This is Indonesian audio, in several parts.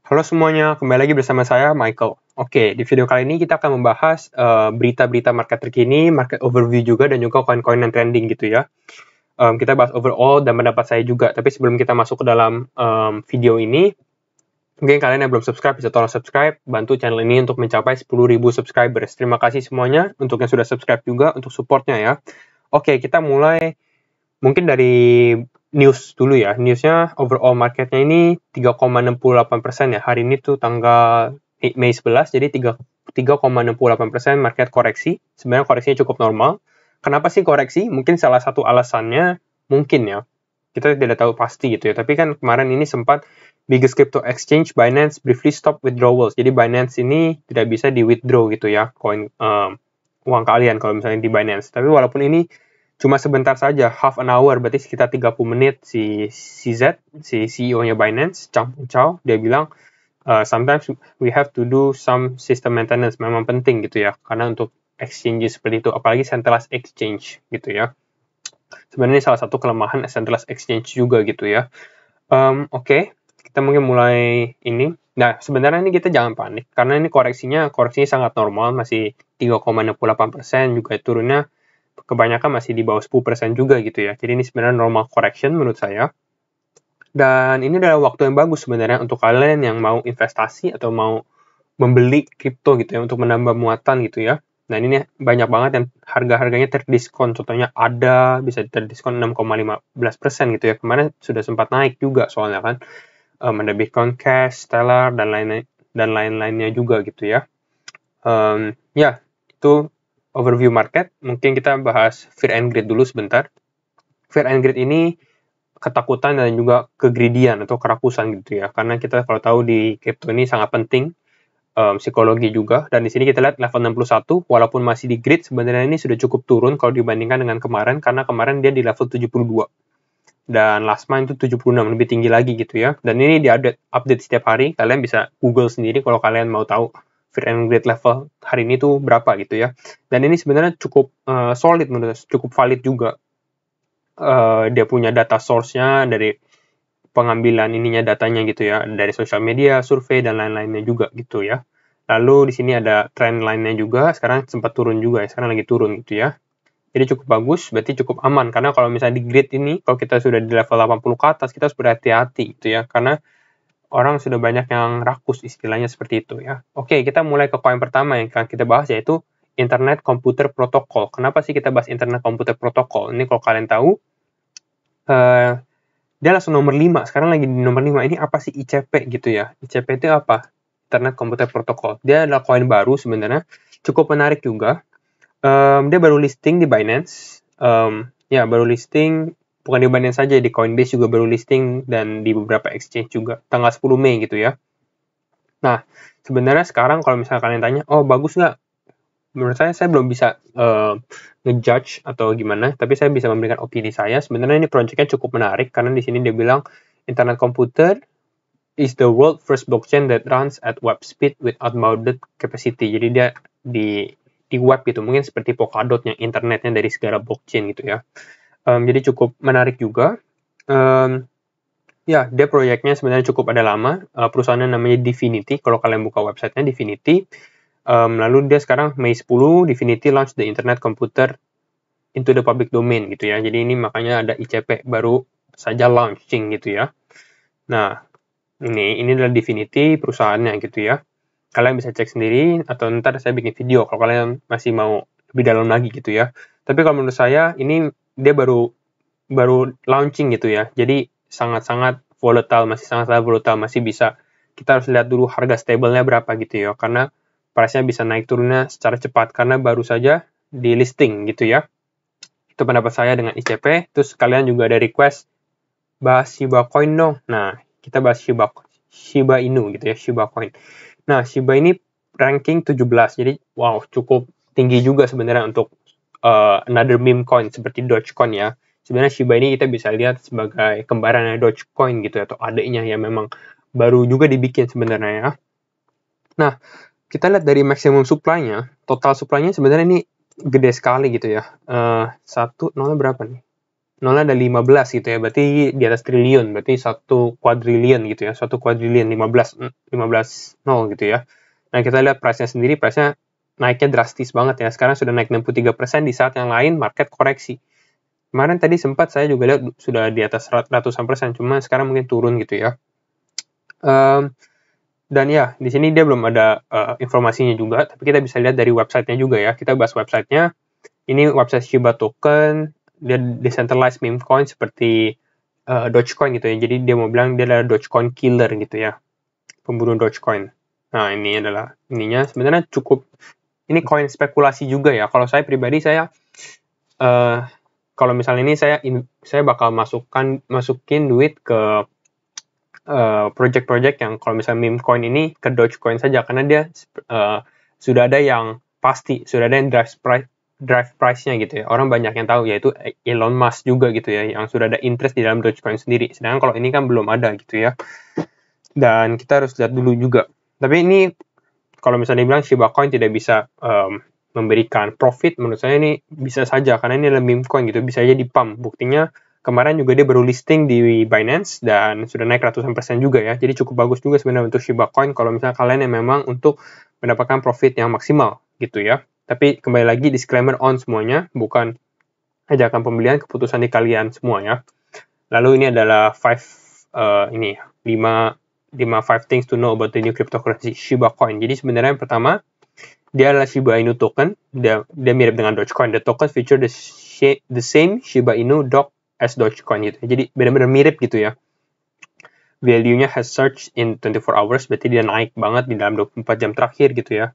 Halo semuanya, kembali lagi bersama saya, Michael. Oke, di video kali ini kita akan membahas berita-berita market terkini, market overview juga, dan juga koin-koin yang trending gitu ya. Kita bahas overall dan pendapat saya juga, tapi sebelum kita masuk ke dalam video ini, mungkin kalian yang belum subscribe bisa tolong subscribe, bantu channel ini untuk mencapai 10.000 subscribers. Terima kasih semuanya untuk yang sudah subscribe juga, untuk supportnya ya. Oke, kita mulai mungkin dari news dulu ya. Newsnya overall marketnya ini 3,68% ya. Hari ini tuh tanggal Mei 11, jadi 3,68% market koreksi. Sebenarnya koreksinya cukup normal. Kenapa sih koreksi? Mungkin salah satu alasannya mungkin ya. Kita tidak tahu pasti gitu ya. Tapi kan kemarin ini sempat biggest crypto exchange Binance briefly stop withdrawals. Jadi Binance ini tidak bisa di withdraw gitu ya koin uang kalian kalau misalnya di Binance. Tapi walaupun ini cuma sebentar saja, half an hour, berarti sekitar 30 menit, si CZ, si CEO-nya Binance, Chang Chao, dia bilang, sometimes we have to do some system maintenance, memang penting gitu ya, karena untuk exchange seperti itu, apalagi centralized exchange gitu ya. Sebenarnya ini salah satu kelemahan centralized exchange juga gitu ya. Oke, kita mungkin mulai ini. Nah, sebenarnya ini kita jangan panik, karena ini koreksinya sangat normal, masih 3,68%, juga turunnya kebanyakan masih di bawah 10% juga gitu ya. Jadi ini sebenarnya normal correction menurut saya. Dan ini adalah waktu yang bagus sebenarnya untuk kalian yang mau investasi atau mau membeli kripto gitu ya, untuk menambah muatan gitu ya. Nah ini banyak banget yang harga-harganya terdiskon. Contohnya ada bisa terdiskon 6,15% gitu ya. Kemarin sudah sempat naik juga soalnya kan. Ada Bitcoin Cash, Stellar, dan lain-lainnya juga gitu ya. Ya, itu overview market. Mungkin kita bahas fear and greed dulu sebentar. Fear and greed ini ketakutan dan juga kegridian atau kerakusan gitu ya. Karena kita kalau tahu di crypto ini sangat penting psikologi juga. Dan di sini kita lihat level 61, walaupun masih di grid, sebenarnya ini sudah cukup turun kalau dibandingkan dengan kemarin, karena kemarin dia di level 72. Dan last month itu 76, lebih tinggi lagi gitu ya. Dan ini update setiap hari, kalian bisa Google sendiri kalau kalian mau tahu fear and greed level hari ini tuh berapa gitu ya. Dan ini sebenarnya cukup solid menurut saya, cukup valid juga. Dia punya data source-nya dari pengambilan ininya datanya gitu ya, dari sosial media, survei, dan lain-lainnya juga gitu ya. Lalu di sini ada trend line-nya juga, sekarang sempat turun juga ya, sekarang lagi turun gitu ya. Jadi cukup bagus, berarti cukup aman, karena kalau misalnya di grid ini, kalau kita sudah di level 80 ke atas, kita harus berhati-hati gitu ya, karena orang sudah banyak yang rakus istilahnya seperti itu ya. Oke, kita mulai ke koin pertama yang akan kita bahas, yaitu Internet Computer Protocol. Kenapa sih kita bahas Internet Computer Protocol? Ini kalau kalian tahu, dia langsung nomor 5, sekarang lagi di nomor 5. Ini apa sih ICP gitu ya? ICP itu apa? Internet Computer Protocol. Dia adalah koin baru sebenarnya, cukup menarik juga. Dia baru listing di Binance. Ya, baru listing, bukan di Binance saja, di Coinbase juga baru listing, dan di beberapa exchange juga, tanggal 10 Mei gitu ya. Nah, sebenarnya sekarang kalau misalnya kalian tanya, oh bagus nggak? Menurut saya belum bisa ngejudge atau gimana, tapi saya bisa memberikan opini saya. Sebenarnya ini projectnya cukup menarik, karena di sini dia bilang, Internet Computer is the world first blockchain that runs at web speed with unbounded capacity. Jadi dia di web gitu, mungkin seperti Polkadot yang internetnya dari segala blockchain gitu ya. Jadi cukup menarik juga. Ya, dia proyeknya sebenarnya cukup ada lama. Perusahaannya namanya Divinity. Kalau kalian buka websitenya Divinity. Lalu dia sekarang Mei 10, Divinity launch the Internet Computer into the public domain gitu ya. Jadi ini makanya ada ICP baru saja launching gitu ya. Nah, ini adalah Divinity perusahaannya gitu ya. Kalian bisa cek sendiri atau ntar saya bikin video kalau kalian masih mau lebih dalam lagi gitu ya. Tapi kalau menurut saya ini dia baru launching gitu ya. Jadi sangat-sangat volatile, masih bisa, kita harus lihat dulu harga stable-nya berapa gitu ya. Karena price-nya bisa naik turunnya secara cepat karena baru saja di listing gitu ya. Itu pendapat saya dengan ICP. Terus kalian juga ada request bahas Shiba Coin dong. Nah, kita bahas Shiba Inu gitu ya, Shiba Coin. Nah, Shiba ini ranking 17. Jadi wow, cukup tinggi juga sebenarnya untuk another meme coin seperti Dogecoin ya. Sebenarnya Shiba ini kita bisa lihat sebagai kembarannya Dogecoin gitu ya, atau adiknya yang memang baru juga dibikin sebenarnya ya. Nah, kita lihat dari maximum supply-nya, total supply-nya sebenarnya ini gede sekali gitu ya. Nolnya berapa nih? nolnya ada 15 gitu ya, berarti di atas triliun, berarti 1 kuadriliun gitu ya, 1 kuadriliun, 15 nol gitu ya. Nah, kita lihat price-nya sendiri, price-nya naiknya drastis banget ya, sekarang sudah naik 63% di saat yang lain market koreksi. Kemarin tadi sempat saya juga lihat sudah di atas ratusan persen, cuma sekarang mungkin turun gitu ya. Dan ya, di sini dia belum ada informasinya juga, tapi kita bisa lihat dari websitenya juga ya. Kita bahas websitenya. Ini website Shiba Token, dia decentralized meme coin seperti Dogecoin gitu ya. Jadi dia mau bilang dia adalah Dogecoin killer gitu ya, pembunuh Dogecoin. Nah, ini adalah ininya. Sebenarnya cukup, ini koin spekulasi juga ya. Kalau saya pribadi, saya kalau misalnya ini saya bakal masukin duit ke project-project yang kalau misalnya meme coin ini ke Dogecoin saja, karena dia sudah ada yang pasti, sudah ada yang drive price-nya gitu ya. Orang banyak yang tahu, yaitu Elon Musk juga gitu ya, yang sudah ada interest di dalam Dogecoin sendiri. Sedangkan kalau ini kan belum ada gitu ya. Dan kita harus lihat dulu juga. Tapi ini kalau misalnya dibilang Shiba Coin tidak bisa memberikan profit, menurut saya ini bisa saja, karena ini adalah meme coin gitu, bisa aja di-pump. Buktinya kemarin juga dia baru listing di Binance dan sudah naik ratusan persen juga ya. Jadi cukup bagus juga sebenarnya untuk Shiba Coin kalau misalnya kalian yang memang untuk mendapatkan profit yang maksimal gitu ya. Tapi kembali lagi disclaimer on semuanya, bukan ajakan pembelian, keputusan di kalian semua ya. Lalu ini adalah 5 things to know about the new cryptocurrency Shiba Coin. Jadi sebenarnya yang pertama, dia adalah Shiba Inu token. Dia mirip dengan Dogecoin. The token feature the same Shiba Inu doc as Dogecoin gitu. Jadi benar-benar mirip gitu ya. Value-nya has surged in 24 hours, berarti dia naik banget di dalam 24 jam terakhir gitu ya.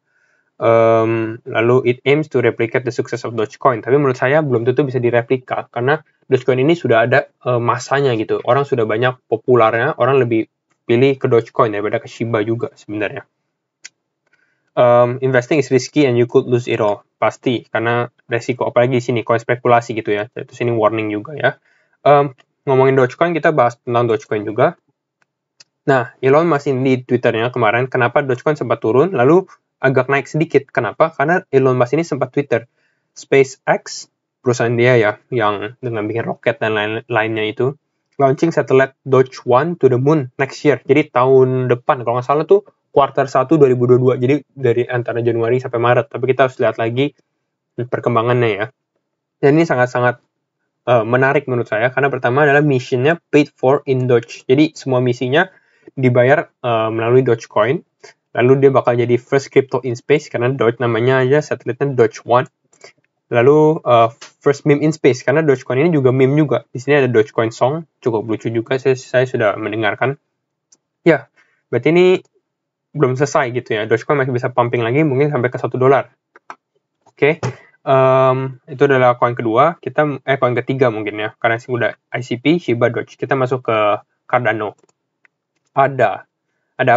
Lalu it aims to replicate the success of Dogecoin. Tapi menurut saya belum tentu bisa direplika, karena Dogecoin ini sudah ada masanya gitu. Orang sudah banyak populernya, orang lebih pilih ke Dogecoin daripada ke Shiba juga sebenarnya. Investing is risky and you could lose it all. Pasti, karena resiko, apalagi di sini, koin spekulasi gitu ya. Terus ini warning juga ya. Ngomongin Dogecoin, kita bahas tentang Dogecoin juga. Nah, Elon masih di Twitternya kemarin, kenapa Dogecoin sempat turun, lalu agak naik sedikit. Kenapa? Karena Elon Musk ini sempat Twitter. SpaceX, perusahaan dia ya, yang dengan bikin roket dan lainnya itu, launching satellite Doge 1 to the moon next year. Jadi tahun depan, kalau nggak salah tuh, kuartal 1 2022. Jadi dari antara Januari sampai Maret. Tapi kita harus lihat lagi perkembangannya ya. Dan ini sangat-sangat menarik menurut saya, karena pertama adalah missionnya paid for in Doge. Jadi semua misinya dibayar melalui Dogecoin. Lalu dia bakal jadi first crypto in space, karena Doge namanya aja satelitnya Doge 1. Lalu first meme in space, karena Dogecoin ini juga meme juga. Di sini ada Dogecoin song, cukup lucu juga, saya sudah mendengarkan. Ya, berarti ini belum selesai gitu ya. Dogecoin masih bisa pumping lagi, mungkin sampai ke $1. Oke. Itu adalah koin kedua. Koin ketiga mungkin ya, karena sih udah ICP, Shiba, Doge. Kita masuk ke Cardano. Ada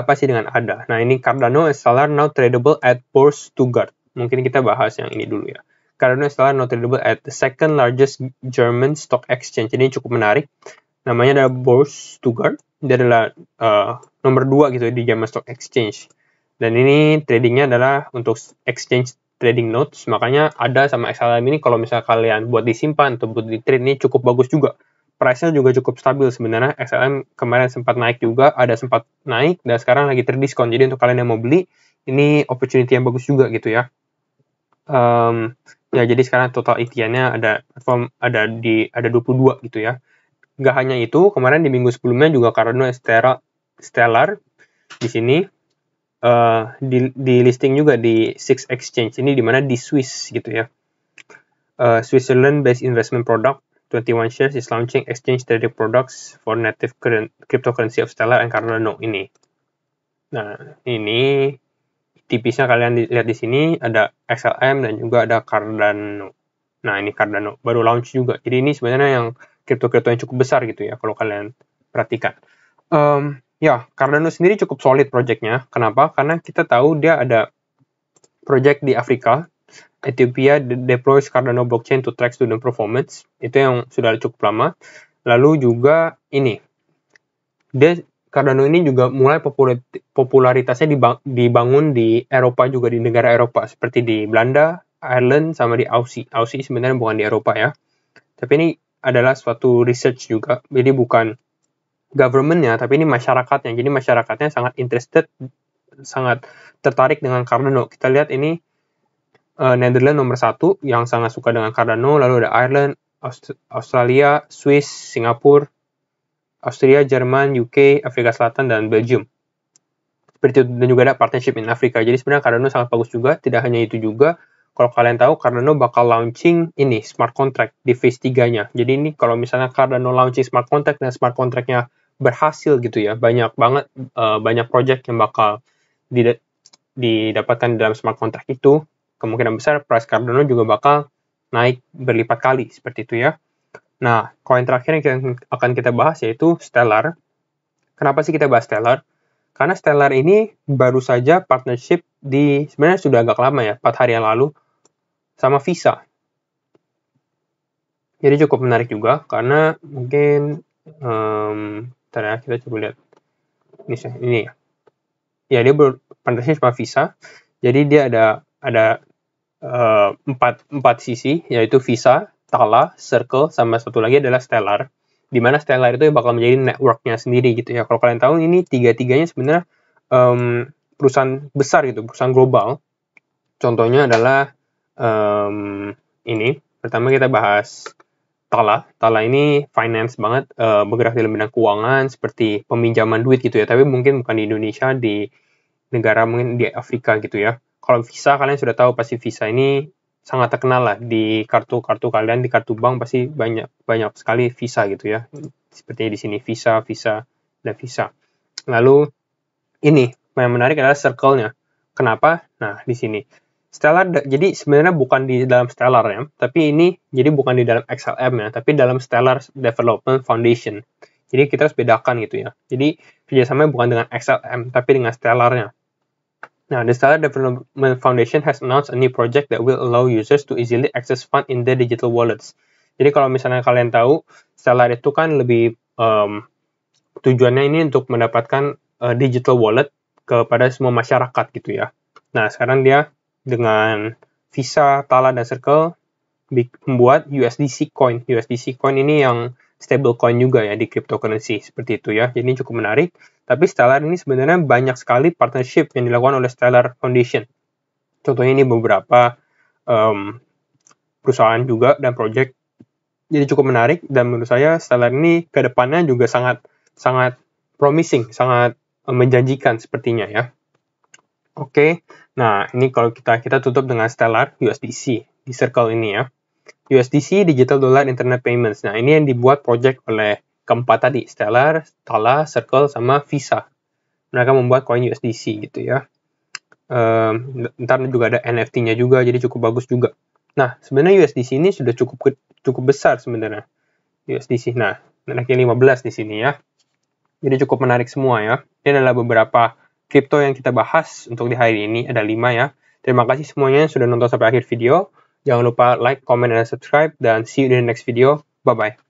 apa sih dengan ADA? Nah, ini Cardano Stellar now tradable at Börse Stuttgart. Mungkin kita bahas yang ini dulu ya. Cardano Stellar now tradable at the second largest German stock exchange. Ini cukup menarik. Namanya adalah Börse Stuttgart. Dia adalah nomor 2 gitu di German Stock Exchange. Dan ini tradingnya adalah untuk exchange trading notes. Makanya ADA sama XLM ini kalau misalnya kalian buat disimpan atau buat di trade, ini cukup bagus juga. Price-nya juga cukup stabil sebenarnya. XLM kemarin sempat naik juga, ada sempat naik, dan sekarang lagi terdiskon. Jadi untuk kalian yang mau beli, ini opportunity yang bagus juga gitu ya. Ya, jadi sekarang total ETN-nya ada 22 gitu ya. Nggak hanya itu, kemarin di minggu sebelumnya juga Cardano Stellar di sini di listing juga di Six Exchange. Ini dimana di Swiss gitu ya. Switzerland-based investment product 21 shares is launching exchange traded products for native cryptocurrency of Stellar and Cardano ini. Nah, ini tipisnya kalian lihat di sini ada XLM dan juga ada Cardano. Nah, ini Cardano baru launch juga. Jadi ini sebenarnya yang kripto-kripto yang cukup besar gitu ya kalau kalian perhatikan. Ya, Cardano sendiri cukup solid projectnya. Kenapa? Karena kita tahu dia ada project di Afrika. Ethiopia deploys Cardano blockchain to track student performance. Itu yang sudah cukup lama. Lalu juga ini. Cardano ini juga mulai popularitasnya dibangun di Eropa juga, di negara Eropa. Seperti di Belanda, Ireland, sama di Aussie. Aussie sebenarnya bukan di Eropa ya. Tapi ini adalah suatu research juga. Jadi bukan government-nya, tapi ini masyarakatnya. Jadi masyarakatnya sangat interested, sangat tertarik dengan Cardano. Kita lihat ini Netherlands nomor 1 yang sangat suka dengan Cardano, lalu ada Ireland, Australia, Swiss, Singapura, Austria, Jerman, UK, Afrika Selatan, dan Belgium. Seperti itu, dan juga ada partnership in Afrika. Jadi sebenarnya Cardano sangat bagus juga. Tidak hanya itu juga, kalau kalian tahu, Cardano bakal launching ini, smart contract di phase 3-nya. Jadi ini kalau misalnya Cardano launching smart contract dan smart contract-nya berhasil gitu ya, banyak banget, banyak project yang bakal didapatkan dalam smart contract itu, kemungkinan besar price Cardano juga bakal naik berlipat kali, seperti itu ya. Nah, koin terakhir yang akan kita bahas yaitu Stellar. Kenapa sih kita bahas Stellar? Karena Stellar ini baru saja partnership sebenarnya sudah agak lama ya, 4 hari yang lalu, sama Visa. Jadi cukup menarik juga, karena mungkin, kita coba lihat. Ini ya. Ya, dia partnership sama Visa. Jadi dia ada 4 sisi, yaitu Visa, Tala, Circle, sama satu lagi adalah Stellar. Di mana Stellar itu bakal menjadi network-nya sendiri gitu ya. Kalau kalian tahu ini tiga-tiganya sebenarnya perusahaan besar gitu, perusahaan global. Contohnya adalah ini. Pertama kita bahas Tala. Tala ini finance banget, bergerak dalam bidang keuangan seperti peminjaman duit gitu ya. Tapi mungkin bukan di Indonesia, di negara mungkin di Afrika gitu ya. Kalau Visa kalian sudah tahu pasti Visa ini sangat terkenal lah di kartu-kartu kalian, di kartu bank pasti banyak sekali Visa gitu ya. Seperti di sini Visa, dan Visa. Lalu ini yang menarik adalah circle-nya. Kenapa? Nah, di sini. Stellar jadi sebenarnya bukan di dalam Stellar ya, tapi ini jadi bukan di dalam XLM ya, tapi dalam Stellar Development Foundation. Jadi kita harus bedakan gitu ya. Jadi kerjasamanya bukan dengan XLM, tapi dengan Stellar-nya. Now, the Stellar Development Foundation has announced a new project that will allow users to easily access fund in their digital wallets. Jadi kalau misalnya kalian tahu, Stellar itu kan lebih tujuannya ini untuk mendapatkan digital wallet kepada semua masyarakat gitu ya. Nah, sekarang dia dengan Visa, Tala, dan Circle membuat USDC coin. USDC coin ini yang stable coin juga ya di cryptocurrency, seperti itu ya. Jadi cukup menarik. Tapi Stellar ini sebenarnya banyak sekali partnership yang dilakukan oleh Stellar Foundation. Contohnya ini beberapa perusahaan juga dan project. Jadi cukup menarik, dan menurut saya Stellar ini ke depannya juga sangat promising, sangat menjanjikan sepertinya ya. Oke, nah ini kalau kita tutup dengan Stellar USDC di Circle ini ya. USDC Digital Dollar Internet Payments. Nah, ini yang dibuat project oleh keempat tadi, Stellar, Tala, Circle, sama Visa. Mereka membuat koin USDC gitu ya. Ntar juga ada NFT-nya juga, jadi cukup bagus juga. Nah, sebenarnya USDC ini sudah cukup besar sebenarnya. USDC. Nah, naiknya 15 di sini ya. Jadi cukup menarik semua ya. Ini adalah beberapa kripto yang kita bahas untuk di hari ini. Ada 5 ya. Terima kasih semuanya yang sudah nonton sampai akhir video. Jangan lupa like, comment, dan subscribe. Dan see you in the next video. Bye-bye.